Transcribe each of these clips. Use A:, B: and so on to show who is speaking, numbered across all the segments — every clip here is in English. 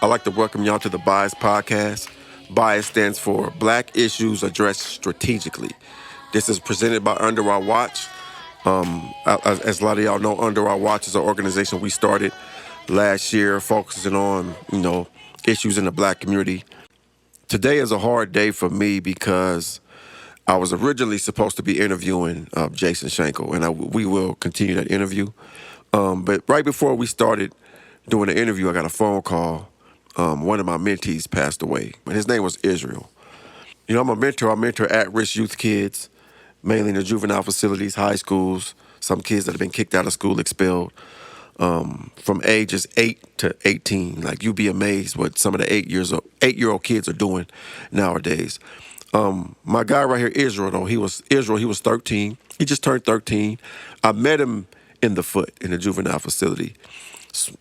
A: I'd like to welcome y'all to the Bias Podcast. Bias stands for Black Issues Addressed Strategically. This is presented by Under Our Watch. As a lot of y'all know, Under Our Watch is an organization we started last year focusing on, issues in the Black community. Today is a hard day for me because I was originally supposed to be interviewing Jason Shankle, and we will continue that interview. But right before we started doing the interview, I got a phone call. One of my mentees passed away, and his name was Israel. I'm a mentor. I mentor at-risk youth kids, mainly in the juvenile facilities, high schools, some kids that have been kicked out of school, expelled, from ages 8 to 18. Like, you'd be amazed what some of the 8-year-old kids are doing nowadays. My guy right here, Israel, though, he was 13. He just turned 13. I met him in the foot in the juvenile facility.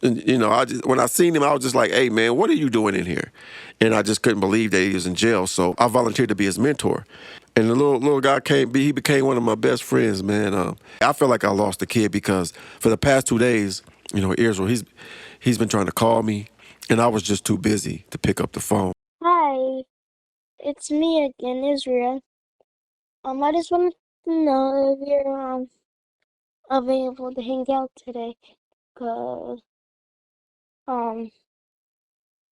A: And, when I seen him, I was just like, hey, man, what are you doing in here? And I just couldn't believe that he was in jail. So I volunteered to be his mentor. And the little guy he became one of my best friends, man. I feel like I lost a kid because for the past 2 days, Israel, he's been trying to call me, and I was just too busy to pick up the phone.
B: Hi, it's me again, Israel. I just wanted to know if you're available to hang out today, cause um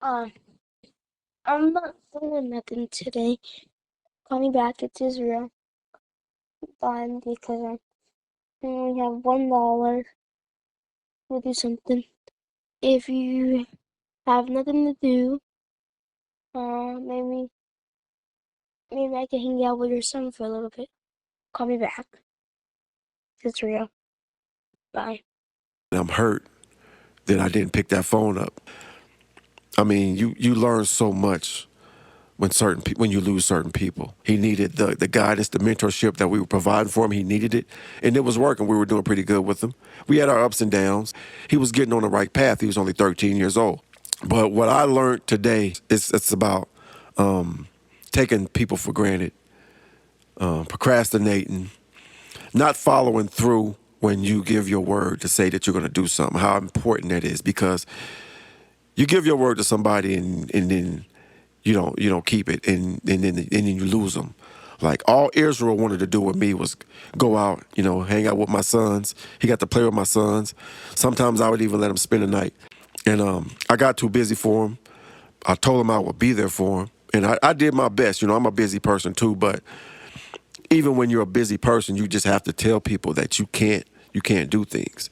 B: I'm not doing nothing today. Call me back, it's Israel. Fine, because I only have $1. We'll do something. If you have nothing to do, maybe I can hang out with your son for a little bit. Call me back. It's Israel. Bye.
A: I'm hurt that I didn't pick that phone up. I mean, you learn so much when you lose certain people. He needed the guidance, the mentorship that we were providing for him. He needed it, and it was working. We were doing pretty good with him. We had our ups and downs. He was getting on the right path. He was only 13 years old. But what I learned today is it's about taking people for granted, procrastinating, not following through when you give your word to say that you're going to do something. How important that is, because you give your word to somebody and then you don't keep it, and then you lose them. Like, all Israel wanted to do with me was go out, hang out with my sons. He got to play with my sons. Sometimes I would even let him spend the night. And I got too busy for him. I told him I would be there for him, and I did my best. I'm a busy person too, but even when you're a busy person, you just have to tell people that you can't do things.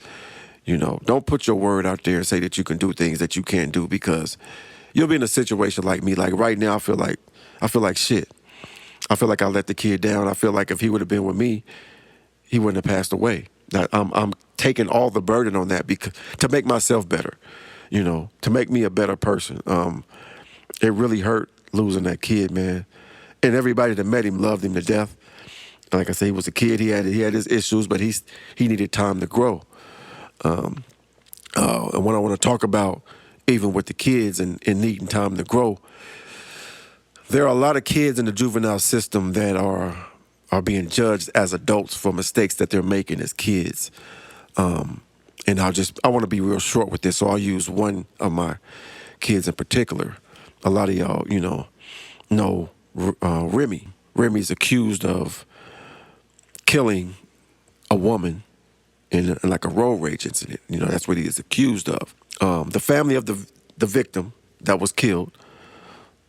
A: Don't put your word out there and say that you can do things that you can't do, because you'll be in a situation like me. Like right now, I feel like shit. I feel like I let the kid down. I feel like if he would have been with me, he wouldn't have passed away. I'm taking all the burden on that because to make myself better, to make me a better person. It really hurt losing that kid, man. And everybody that met him loved him to death. Like I said, he was a kid. He had his issues, but he needed time to grow. And what I want to talk about, even with the kids and needing time to grow, there are a lot of kids in the juvenile system that are being judged as adults for mistakes that they're making as kids. And I want to be real short with this, so I'll use one of my kids in particular. A lot of y'all, know Remy. Remy's accused of killing a woman in like a road rage incident. That's what he is accused of. The family of the victim that was killed,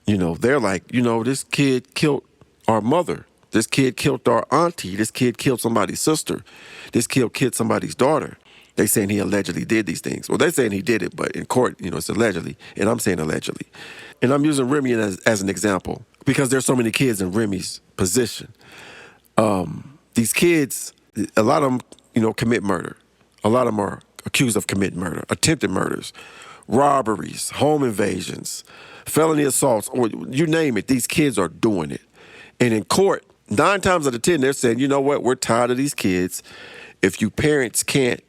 A: they're like, this kid killed our mother. This kid killed our auntie. This kid killed somebody's sister. This kid killed somebody's daughter. They saying he allegedly did these things. Well, they're saying he did it, but in court, it's allegedly, and I'm saying allegedly. And I'm using Remy as an example because there's so many kids in Remy's position. These kids, a lot of them, commit murder. A lot of them are accused of committing murder, attempted murders, robberies, home invasions, felony assaults, or you name it. These kids are doing it. And in court, 9 times out of 10, they're saying, you know what, we're tired of these kids. If you parents can't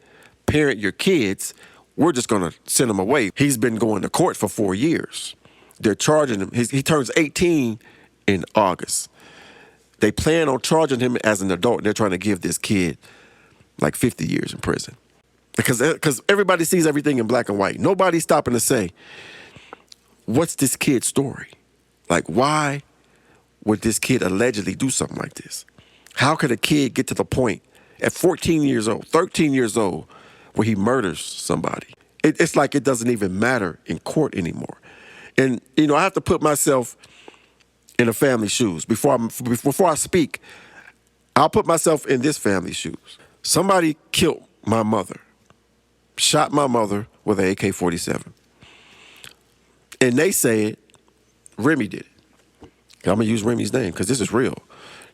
A: parent your kids, we're just going to send them away. He's been going to court for 4 years. They're charging him. He turns 18 in August. They plan on charging him as an adult, and they're trying to give this kid like 50 years in prison. Because everybody sees everything in black and white. Nobody's stopping to say, what's this kid's story? Like, why would this kid allegedly do something like this? How could a kid get to the point at 14 years old, 13 years old, where he murders somebody? It's like it doesn't even matter in court anymore. And, I have to put myself in a family's shoes. Before I speak, I'll put myself in this family's shoes. Somebody killed my mother, shot my mother with an AK-47. And they said Remy did it. I'm going to use Remy's name because this is real.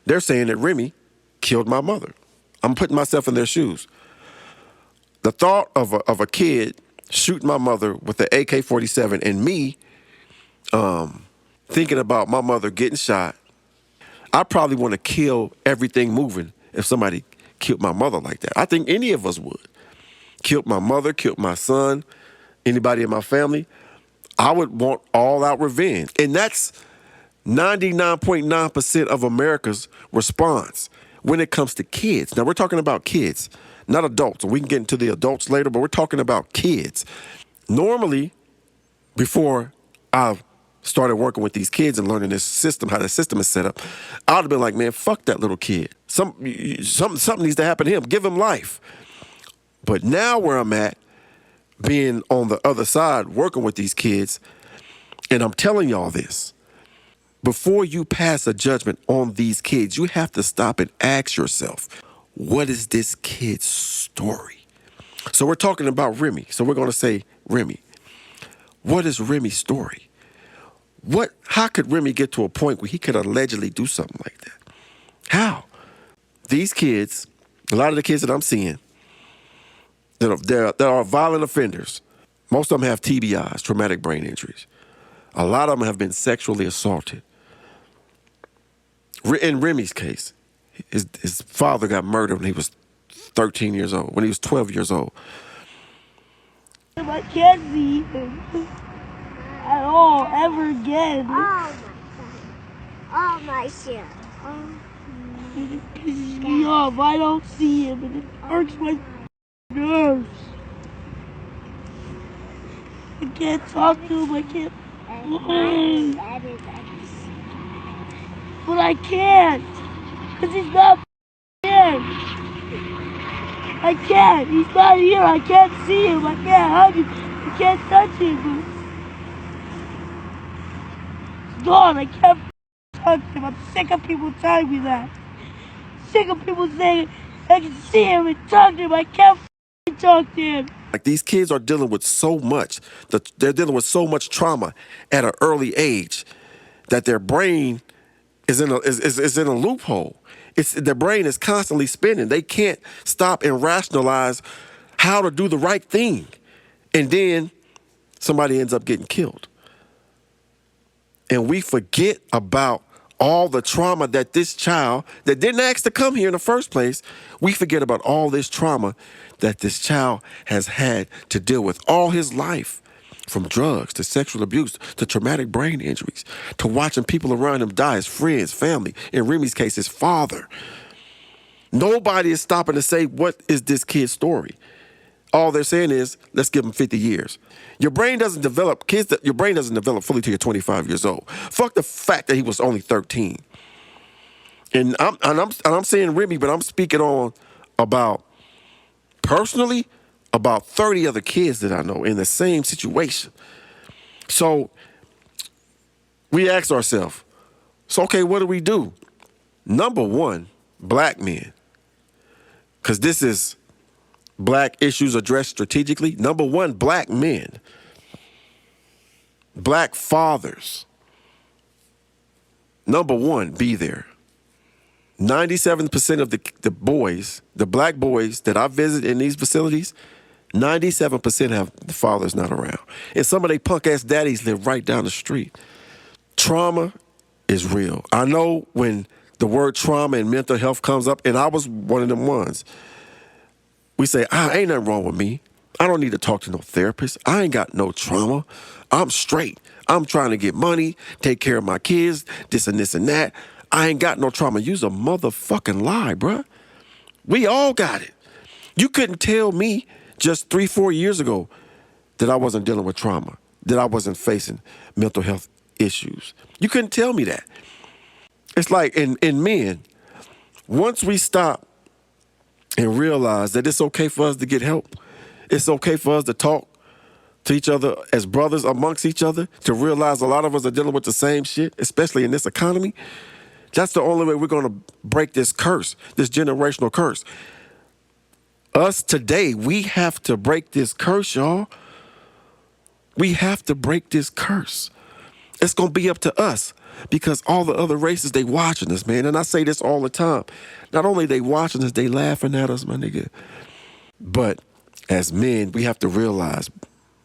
A: They're saying that Remy killed my mother. I'm putting myself in their shoes. The thought of a kid shooting my mother with the AK-47 and me thinking about my mother getting shot, I probably want to kill everything moving if somebody killed my mother like that. I think any of us would. Killed my mother, killed my son, anybody in my family. I would want all-out revenge. And that's 99.9% of America's response when it comes to kids. Now, we're talking about kids, not adults. And we can get into the adults later, but we're talking about kids. Normally, before I started working with these kids and learning this system, how the system is set up, I would have been like, man, fuck that little kid. Something needs to happen to him. Give him life. But now where I'm at, being on the other side, working with these kids, and I'm telling y'all this, before you pass a judgment on these kids, you have to stop and ask yourself, what is this kid's story? So we're talking about Remy. So we're going to say Remy. What is Remy's story? How could Remy get to a point where he could allegedly do something like that? How? These kids, a lot of the kids that I'm seeing, that are violent offenders, most of them have TBIs, traumatic brain injuries. A lot of them have been sexually assaulted. In Remy's case, his father got murdered when he was 13 years old, when he was 12 years old.
C: I can't see him at all, ever again.
D: Oh my shit.
C: It pisses me off. I don't see him, and it hurts my nerves. I can't talk to him. I can't. But I can't, because he's not here. I can't. He's not here. I can't see him. I can't hug him. I can't touch him. He's gone. I can't touch him. I'm sick of people telling me that. Sick of people saying I can see him and talk to him. I can't talk to him.
A: Like, these kids are dealing with so much. They're dealing with so much trauma at an early age that their brain is in a loophole. Their brain is constantly spinning. They can't stop and rationalize how to do the right thing. And then somebody ends up getting killed. And we forget about all the trauma that this child that didn't ask to come here in the first place, we forget about all this trauma that this child has had to deal with all his life, from drugs to sexual abuse to traumatic brain injuries to watching people around him die, his friends, family, in Remy's case, his father. Nobody is stopping to say, what is this kid's story? All they're saying is, let's give him 50 years. Your brain doesn't develop, your brain doesn't develop fully till you're 25 years old. Fuck the fact that he was only 13. And I'm saying Remy, but I'm speaking on about, personally, about 30 other kids that I know in the same situation. So we ask ourselves, so okay, what do we do? Number one, black men, because this is black issues addressed strategically. Number one, black men, black fathers. Number one, be there. 97% of the boys, the black boys that I visit in these facilities, 97% have the fathers not around. And some of they punk-ass daddies live right down the street. Trauma is real. I know when the word trauma and mental health comes up, and I was one of them ones, we say, ain't nothing wrong with me. I don't need to talk to no therapist. I ain't got no trauma. I'm straight. I'm trying to get money, take care of my kids, this and this and that. I ain't got no trauma. You's a motherfucking lie, bruh. We all got it. You couldn't tell me just 3-4 years ago that I wasn't dealing with trauma. that I wasn't facing mental health issues. You couldn't tell me that. It's like in men, once we stop and realize that it's okay for us to get help, it's okay for us to talk to each other as brothers amongst each other, to realize a lot of us are dealing with the same shit, especially in this economy. That's the only way we're going to break this curse, this generational curse. Us today, we have to break this curse, y'all. We have to break this curse. It's going to be up to us because all the other races, they watching us, man. And I say this all the time. Not only they watching us, they laughing at us, my nigga. But as men, we have to realize,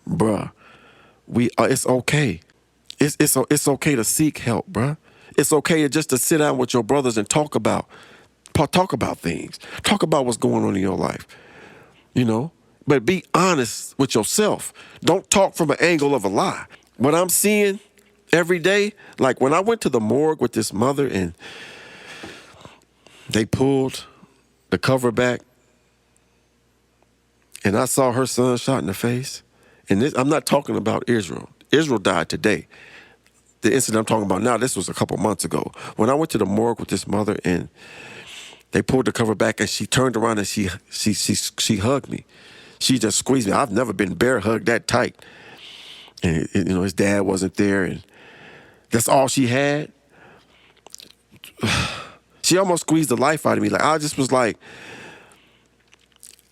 A: bruh, it's okay. It's okay to seek help, bruh. It's okay just to sit down with your brothers and talk about things. Talk about what's going on in your life, you know? But be honest with yourself. Don't talk from an angle of a lie. What I'm seeing every day, like when I went to the morgue with this mother and they pulled the cover back and I saw her son shot in the face. And I'm not talking about Israel. Israel died today. The incident I'm talking about now, this was a couple months ago. When I went to the morgue with this mother and they pulled the cover back and she turned around and she hugged me. She just squeezed me. I've never been bear hugged that tight. And you know, his dad wasn't there and that's all she had. She almost squeezed the life out of me. Like I just was like,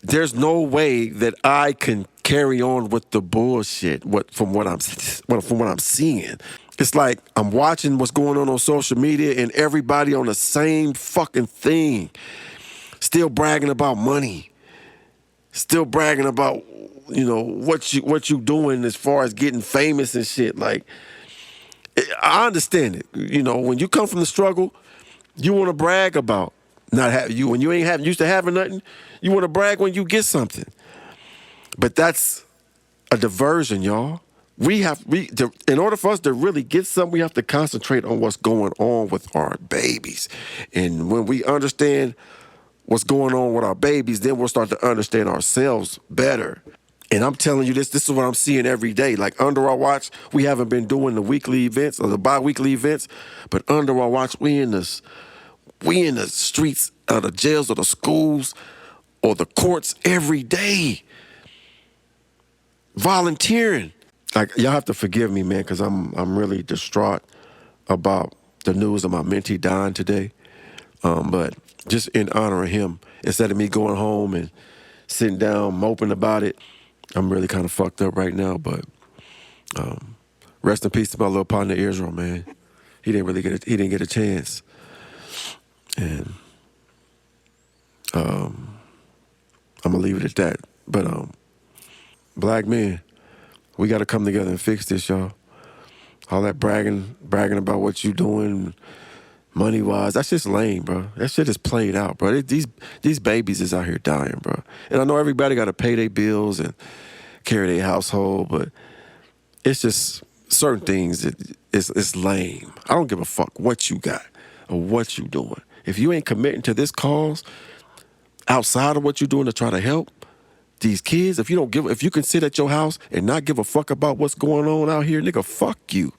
A: there's no way that I can carry on with the bullshit from what I'm seeing. It's like I'm watching what's going on social media and everybody on the same fucking thing. Still bragging about money. Still bragging about, you know, what you doing as far as getting famous and shit. Like, I understand it. You know, when you come from the struggle, you want to brag about when you ain't used to having nothing, you want to brag when you get something. But that's a diversion, y'all. In order for us to really get something, we have to concentrate on what's going on with our babies. And when we understand what's going on with our babies, then we'll start to understand ourselves better. And I'm telling you this is what I'm seeing every day. Like under our watch, we haven't been doing the weekly events or the bi-weekly events, but under our watch, we in the streets of the jails or the schools or the courts every day. Volunteering. Like, y'all have to forgive me, man, because I'm really distraught about the news of my mentee dying today. But just in honor of him, instead of me going home and sitting down moping about it, I'm really kind of fucked up right now. But rest in peace to my little partner Israel, man. He didn't get a chance. And I'm gonna leave it at that. But black men, we got to come together and fix this, y'all. All that bragging about what you doing, money-wise, that's just lame, bro. That shit is played out, bro. These babies is out here dying, bro. And I know everybody got to pay their bills and carry their household, but it's just certain things that it's lame. I don't give a fuck what you got or what you doing. If you ain't committing to this cause outside of what you're doing to try to help these kids, if you can sit at your house and not give a fuck about what's going on out here, nigga, fuck you.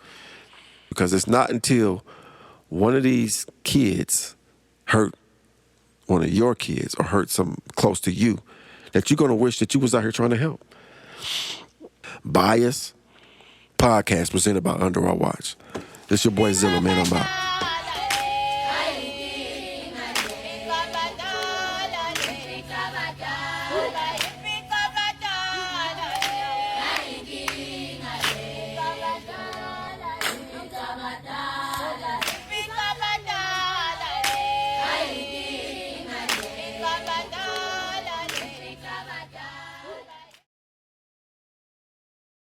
A: Because it's not until one of these kids hurt one of your kids or hurt some close to you that you're going to wish that you was out here trying to help. Bias podcast presented by Under Our Watch. This your boy Zilla, man. I'm out.